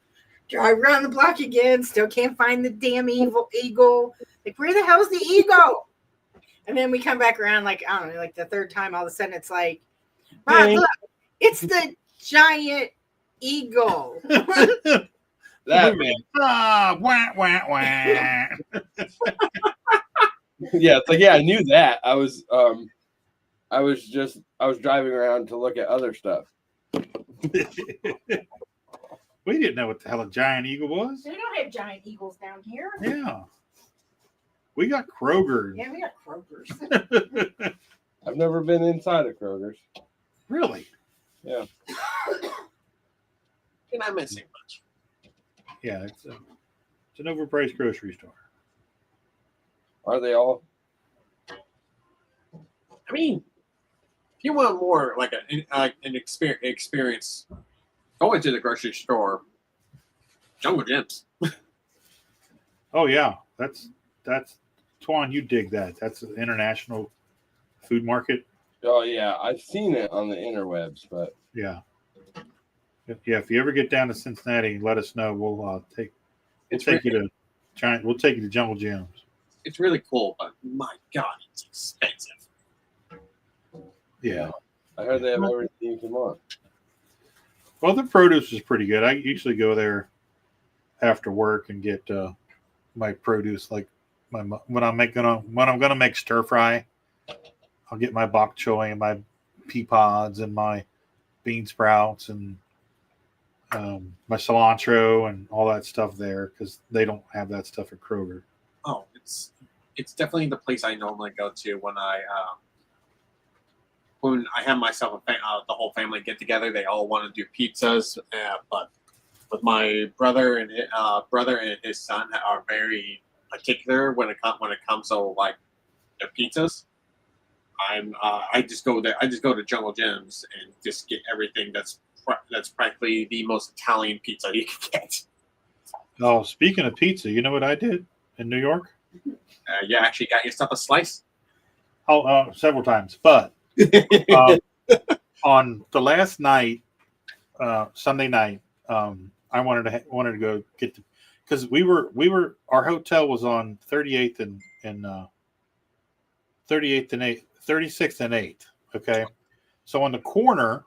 Drive around the block again, still can't find the damn eagle. Like, where the hell's the eagle? And then we come back around, like, I don't know, like the third time, all of a sudden it's like, Rod, look, it's the giant eagle. That man. Wah, wah, wah. Yeah, it's like, yeah, I knew that. I was driving around to look at other stuff. We didn't know what the hell a giant eagle was. They don't have giant eagles down here. Yeah. We got Kroger. Yeah, we got Kroger's. I've never been inside of Kroger's. Really? Yeah. You're not missing much. Yeah, it's an overpriced grocery store. Are they all? I mean, if you want more like an experience going to the grocery store, Jungle Gyms. Oh yeah, that's Twan. You dig that? That's an international food market. Oh yeah, I've seen it on the interwebs, but Yeah. If you ever get down to Cincinnati, let us know. We'll take you to Jungle Gyms. It's really cool, but my God, it's expensive. Yeah. I heard they have everything you can want. Well, the produce is pretty good. I usually go there after work and get my produce, like when I'm gonna make stir fry. I'll get my bok choy and my pea pods and my bean sprouts and my cilantro and all that stuff there because they don't have that stuff at Kroger. Oh, it's definitely the place I normally go to when I have myself the whole family get together. They all want to do pizzas, but with my brother and his son are very particular when it comes to like their pizzas. I just go there. I just go to Jungle Gyms and just get everything that's practically the most Italian pizza you can get. Oh, speaking of pizza, you know what I did in New York? You actually got yourself a slice? Oh, several times. But on the last night, Sunday night, I wanted to go get because our hotel was on 38th and 38th and 36th and 8th. Okay, so on the corner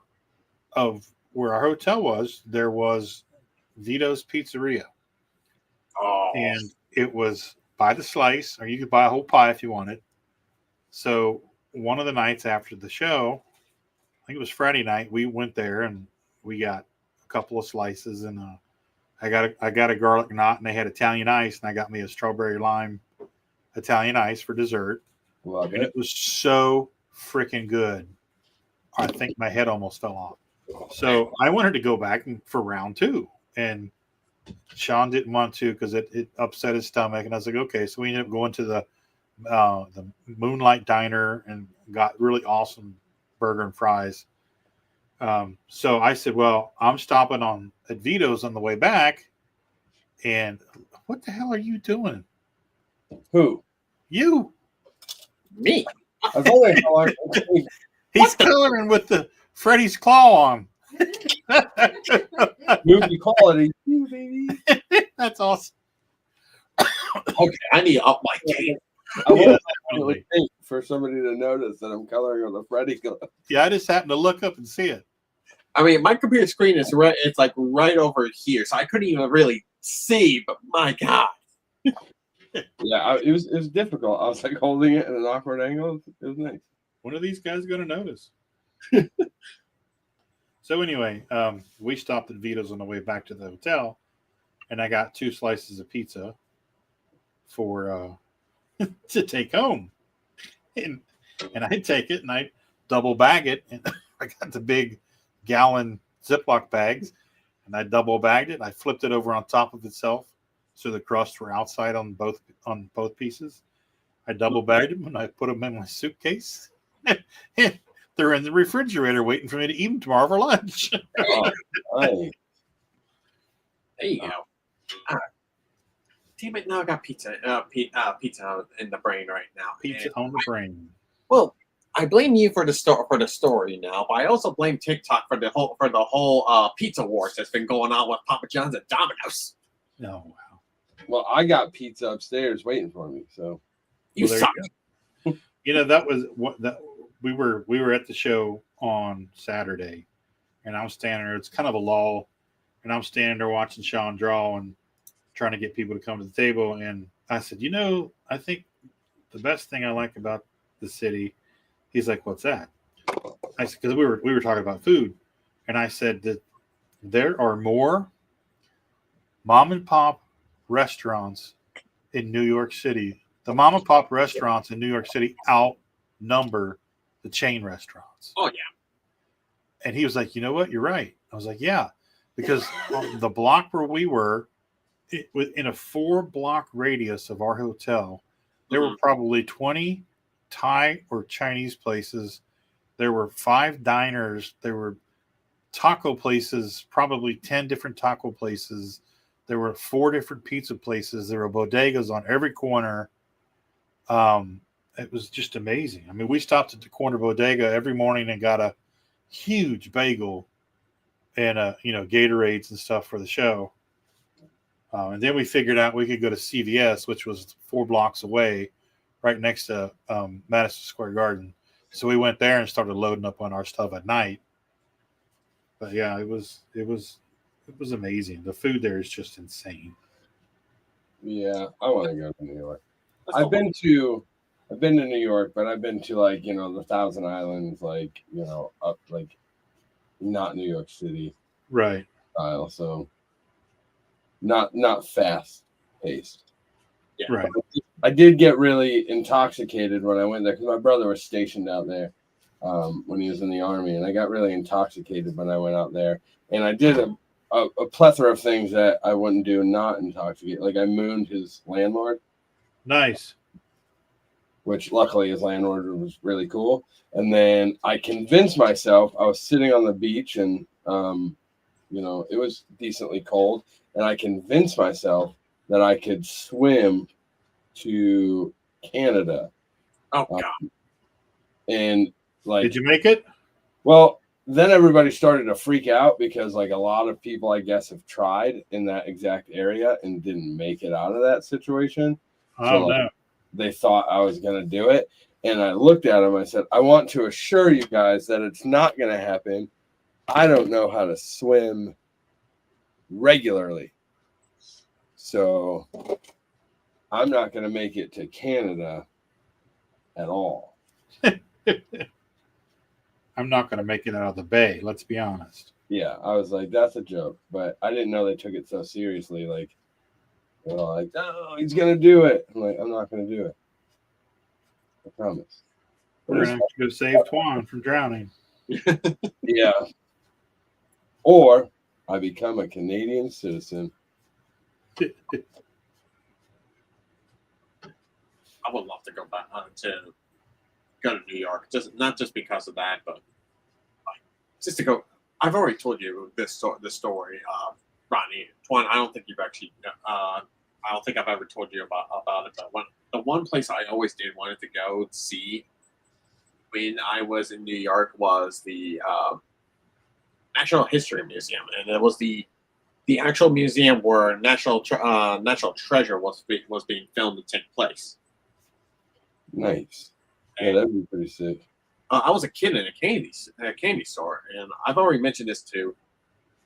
of where our hotel was, there was Vito's Pizzeria. Oh. And it was by the slice, or you could buy a whole pie if you wanted. So one of the nights after the show, I think it was Friday night, we went there and we got a couple of slices, and I got a garlic knot, and they had Italian ice, and I got me a strawberry lime Italian ice for dessert. Love And it was so freaking good. I think my head almost fell off. So I wanted to go back for round 2, and Sean didn't want to because it upset his stomach. And I was like, okay. So we ended up going to the Moonlight Diner and got really awesome burger and fries. So I said, well, I'm stopping at Vito's on the way back. And what the hell are you doing? Who? You. Me. I was wondering how long. He's coloring with the Freddy's claw on. Movie quality, you baby. That's awesome. Okay, I need to up my game. I Yeah, would think for somebody to notice that I'm coloring on the Freddy glove. Yeah, I just happened to look up and see it. I mean, my computer screen is right. It's like right over here, so I couldn't even really see. But my God. Yeah, it was difficult. I was like holding it at an awkward angle. It was nice. When are these guys going to notice? So anyway, we stopped at Vito's on the way back to the hotel, and I got 2 slices of pizza for to take home, and I take it and I double bag it, and I got the big gallon Ziploc bags, and I double bagged it. I flipped it over on top of itself, so the crusts were outside on both pieces. I double bagged them and I put them in my suitcase. And they're in the refrigerator waiting for me to eat them tomorrow for lunch. Oh, nice. There you go. Damn it! Now I got pizza pizza in the brain right now. Pizza on the brain. Well, I blame you for the story now, but I also blame TikTok for the whole pizza wars that's been going on with Papa John's and Domino's. Oh wow. Well, I got pizza upstairs waiting for me. So You Well, there suck. you You know, that was what that we were at the show on Saturday, and I'm standing there. It's kind of a lull, and I'm standing there watching Sean draw and trying to get people to come to the table. And I said, I think the best thing I like about the city. He's like, what's that? I said, because we were talking about food, and I said that there are more mom and pop restaurants in New York City. The mom and pop restaurants in New York City outnumber the chain restaurants. Oh yeah. And he was like, you know what? You're right. I was like, yeah, because on the block where we were, in a 4-block radius of our hotel, there were probably 20 Thai or Chinese places. There were 5 diners. There were taco places, probably 10 different taco places. There were 4 different pizza places. There were bodegas on every corner. It was just amazing. I mean, we stopped at the corner bodega every morning and got a huge bagel and Gatorades and stuff for the show. And then we figured out we could go to CVS, which was 4 blocks away, right next to Madison Square Garden. So we went there and started loading up on our stuff at night. But yeah, it was amazing. The food there is just insane. yeah, I want to go to New York. I've been to New York, but I've been to the Thousand Islands, up not New York City Right. style. So not fast paced. Yeah. Right. I did get really intoxicated when I went there because my brother was stationed out there when he was in the Army, and I got really intoxicated when I went out there. And I did a plethora of things that I wouldn't do not intoxicated. Like I mooned his landlord, Nice. which luckily his landlord was really cool. And then I convinced myself, I was sitting on the beach and, it was decently cold. And I convinced myself that I could swim to Canada. Oh god. And Did you make it? well, then everybody started to freak out because a lot of people, I guess, have tried in that exact area and didn't make it out of that situation. Oh, no. They thought I was going to do it. And I looked at him. I said, I want to assure you guys that it's not going to happen. I don't know how to swim regularly. So I'm not going to make it to Canada at all. I'm not going to make it out of the bay. Let's be honest. Yeah, I was like, that's a joke. But I didn't know they took it so seriously. Oh, he's going to do it. I'm like, I'm not going to do it. I promise. We're going to have to go save Twan from drowning. Yeah. Or I become a Canadian citizen. I would love to go back to New York, not just because of that, but just to go. I've already told you this story, Rodney. Twan, I don't think you've actually. I don't think I've ever told you about it. But the one place I always did wanted to go see when I was in New York was the Natural History Museum, and it was the actual museum where National Treasure was being filmed to take place. Nice. Yeah, that'd be pretty sick. I was a kid in a candy store, and I've already mentioned this to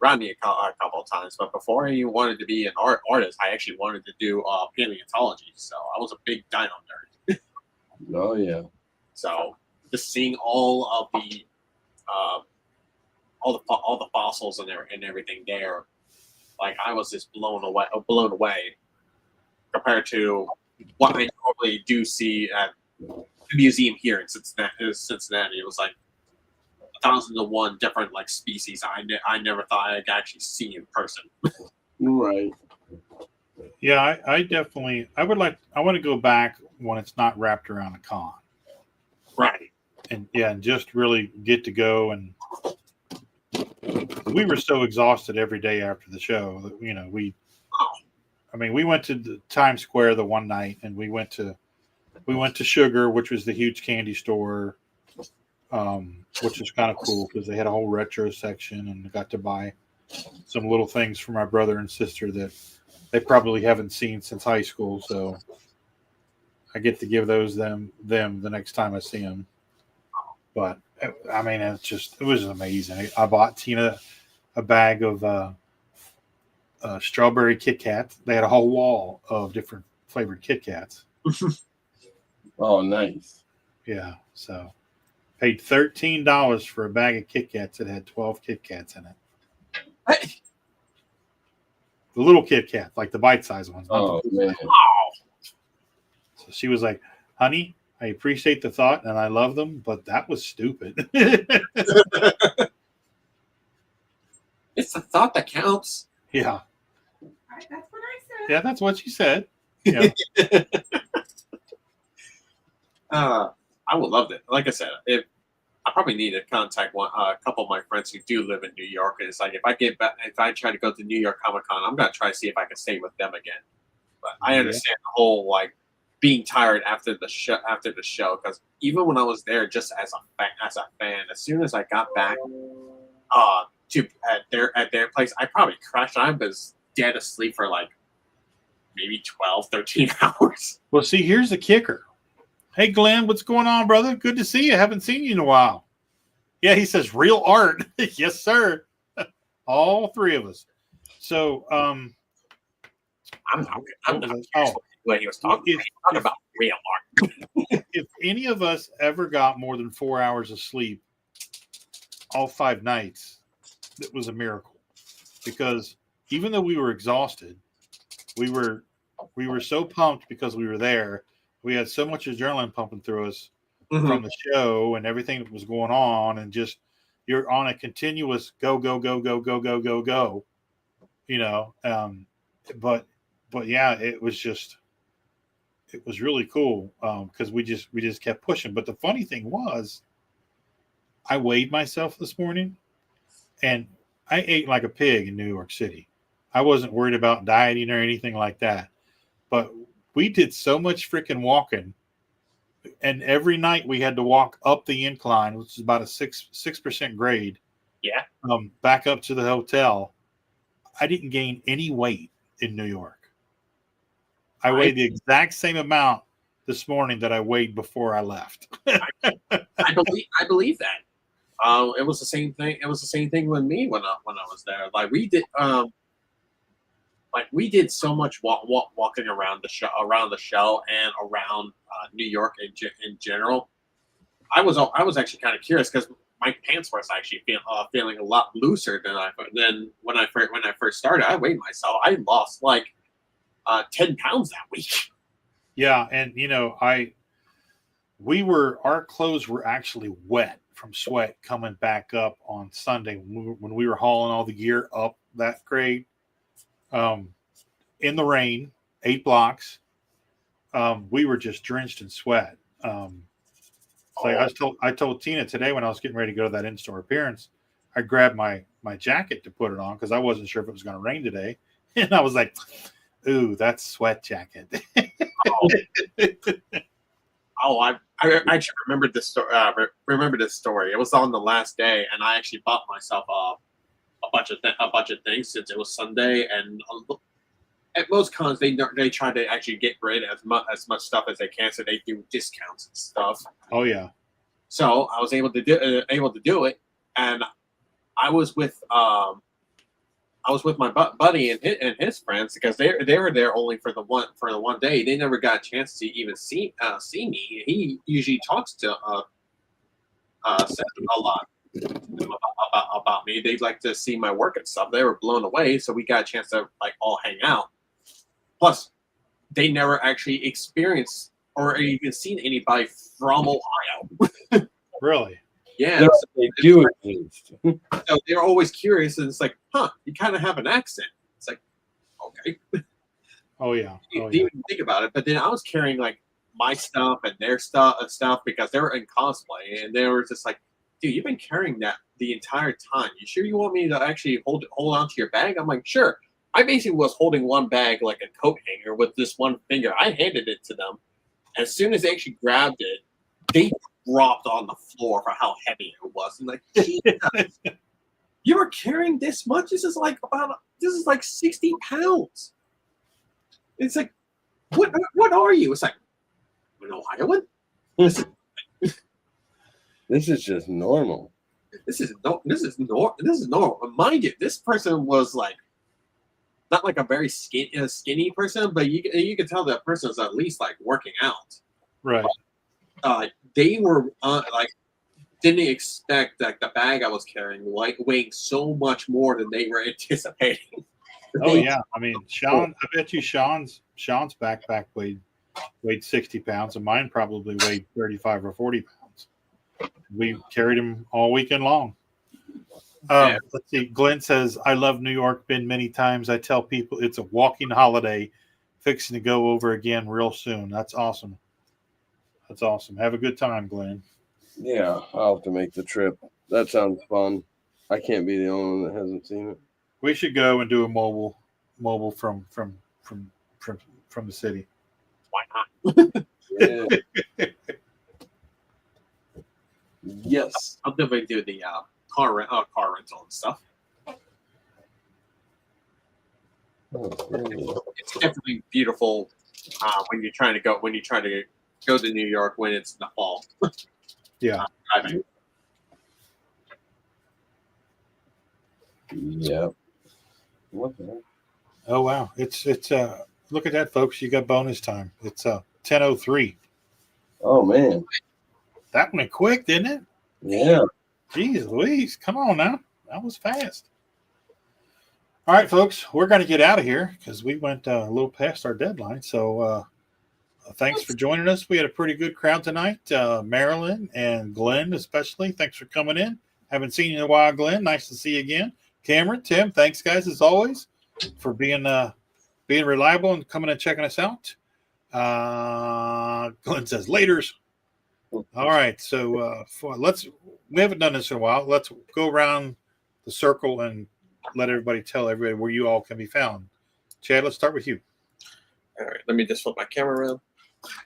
Rodney a couple of times. But before I even wanted to be an artist, I actually wanted to do paleontology. So I was a big dino nerd. Oh yeah. So just seeing all the fossils and everything there, I was just blown away compared to what I normally do see at the museum here in Cincinnati. It was like 1,001 different like species I never thought I'd actually see in person. Right. Yeah, I definitely I want to go back when it's not wrapped around a con. Right. And yeah, and just really get to go. And we were so exhausted every day after the show that we went to the Times Square the one night, and we went to Sugar, which was the huge candy store, which is kind of cool because they had a whole retro section, and I got to buy some little things for my brother and sister that they probably haven't seen since high school, so I get to give them the next time I see them. But I mean, it was amazing. I bought Tina a bag of strawberry Kit Kats. They had a whole wall of different flavored Kit Kats. Oh, nice. Yeah, so paid $13 for a bag of Kit Kats that had 12 Kit Kats in it. The little Kit Kat, like the bite-sized ones. Oh, man. So she was like, honey, I appreciate the thought and I love them, but that was stupid. It's the thought that counts. Yeah. That's what I said. Yeah, that's what she said. Yeah. I would love it. Like I said, if I probably need to contact a couple of my friends who do live in New York, and it's like if I try to go to New York Comic Con, I'm gonna try to see if I can stay with them again. But I understand the whole like being tired after the show because even when I was there, just as a fan, as soon as I got back at their place, I probably crashed. I was dead asleep for like maybe 12, 13 hours. Well, see, here's the kicker. Hey, Glenn, what's going on, brother? Good to see you. Haven't seen you in a while. Yeah, he says real art. Yes, sir. All three of us. So, I'm not what he was talking about real art. If any of us ever got more than 4 hours of sleep all 5 nights, it was a miracle. Because even though we were exhausted, we were so pumped because we were there. We had so much adrenaline pumping through us from the show and everything that was going on, and just you're on a continuous go. But yeah, it was really cool because we just kept pushing. But the funny thing was, I weighed myself this morning, and I ate like a pig in New York City. I wasn't worried about dieting or anything like that, but we did so much freaking walking, and every night we had to walk up the incline, which is about a 6% grade. Yeah. Back up to the hotel. I didn't gain any weight in New York. I weighed the exact same amount this morning that I weighed before I left. I believe that. It was the same thing. It was the same thing with me when I was there. Like we did so much walking around the show and around New York in general. I was actually kind of curious because my pants was actually feeling a lot looser than when I first started. I weighed myself. I lost like 10 pounds that week. Yeah, and our clothes were actually wet from sweat coming back up on Sunday when we were hauling all the gear up that grade. In the rain, 8 blocks. We were just drenched in sweat. I told Tina today when I was getting ready to go to that in-store appearance, I grabbed my jacket to put it on because I wasn't sure if it was going to rain today, and I was like, "Ooh, that's sweat jacket." I actually remembered this story. It was on the last day, and I actually bought myself a bunch of things since it was Sunday. And at most cons, they try to actually get rid of as much stuff as they can, so they do discounts and stuff. Oh yeah. So I was able to do it, and I was with my buddy and his friends because they were there only for the one day. They never got a chance to even see me. He usually talks to Seth a lot about me. They'd like to see my work and stuff. They were blown away, so we got a chance to like all hang out. Plus, they never actually experienced or even seen anybody from Ohio. Really? Yeah, They do exist. so they're always curious, and it's like, huh, you kind of have an accent. It's like, okay, Oh yeah. you Oh didn't yeah. even think about it. But then I was carrying like my stuff and their stuff because they were in cosplay, and they were just like, dude, you've been carrying that the entire time. You sure you want me to actually hold on to your bag? I'm like, sure. I basically was holding one bag like a coat hanger with this one finger. I handed it to them. As soon as they actually grabbed it, they dropped on the floor for how heavy it was. And like, Jesus, you were carrying this much? This is like 60 pounds. It's like, what are you? It's like, an Ohioan? This is just normal. This is normal. Mind you, this person was like not like a very skinny person, but you could tell that person is at least like working out. Right. They were like didn't expect that the bag I was carrying weighing so much more than they were anticipating. Oh yeah. I mean, Sean. I bet you Sean's backpack weighed 60 pounds, and mine probably weighed 35 or 40 pounds. We carried him all weekend long. Yeah. Let's see. Glenn says, I love New York. Been many times. I tell people it's a walking holiday. Fixing to go over again real soon. That's awesome. That's awesome. Have a good time, Glenn. Yeah, I'll have to make the trip. That sounds fun. I can't be the only one that hasn't seen it. We should go and do a mobile from the city. Why not? Yeah. Yes. I'll definitely do the car rental and stuff. It's definitely beautiful when you're trying to go to New York when it's in the fall. Yeah. Driving. Yeah. What the heck? Oh wow. It's look at that, folks. You got bonus time. It's 10:03. Oh man. That went quick, didn't it? Yeah. Jeez Louise. Come on now. That was fast. All right, folks, we're going to get out of here because we went a little past our deadline. So thanks for joining us. We had a pretty good crowd tonight. Marilyn and Glenn especially. Thanks for coming in. Haven't seen you in a while, Glenn. Nice to see you again. Cameron, Tim, thanks, guys, as always, for being reliable and coming and checking us out. Glenn says, laters. All right, so we haven't done this in a while. Let's go around the circle and let tell everybody where you all can be found. Chad, let's start with you. All right, let me just flip my camera around.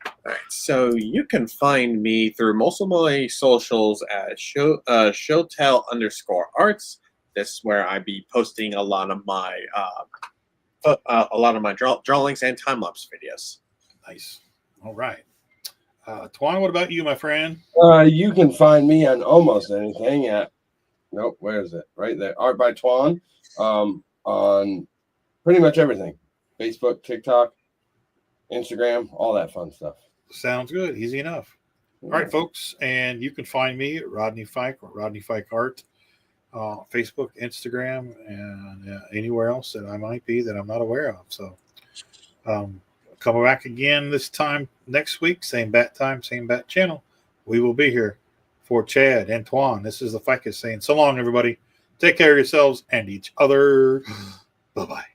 All right, so you can find me through most of my socials at showtell_arts. This is where I be posting a lot of my drawings and time lapse videos. Nice. All right. Twan, what about you, my friend? You can find me on almost anything at where is it? Right there. Art by Twan. On pretty much everything. Facebook, TikTok, Instagram, all that fun stuff. Sounds good. Easy enough. All right, folks. And you can find me at Rodney Fike or Rodney Fike Art. Facebook, Instagram, and anywhere else that I might be that I'm not aware of. So come back again this time next week. Same bat time, same bat channel. We will be here for Chad and Twan. This is the Ficus saying so long, everybody. Take care of yourselves and each other. Bye-bye.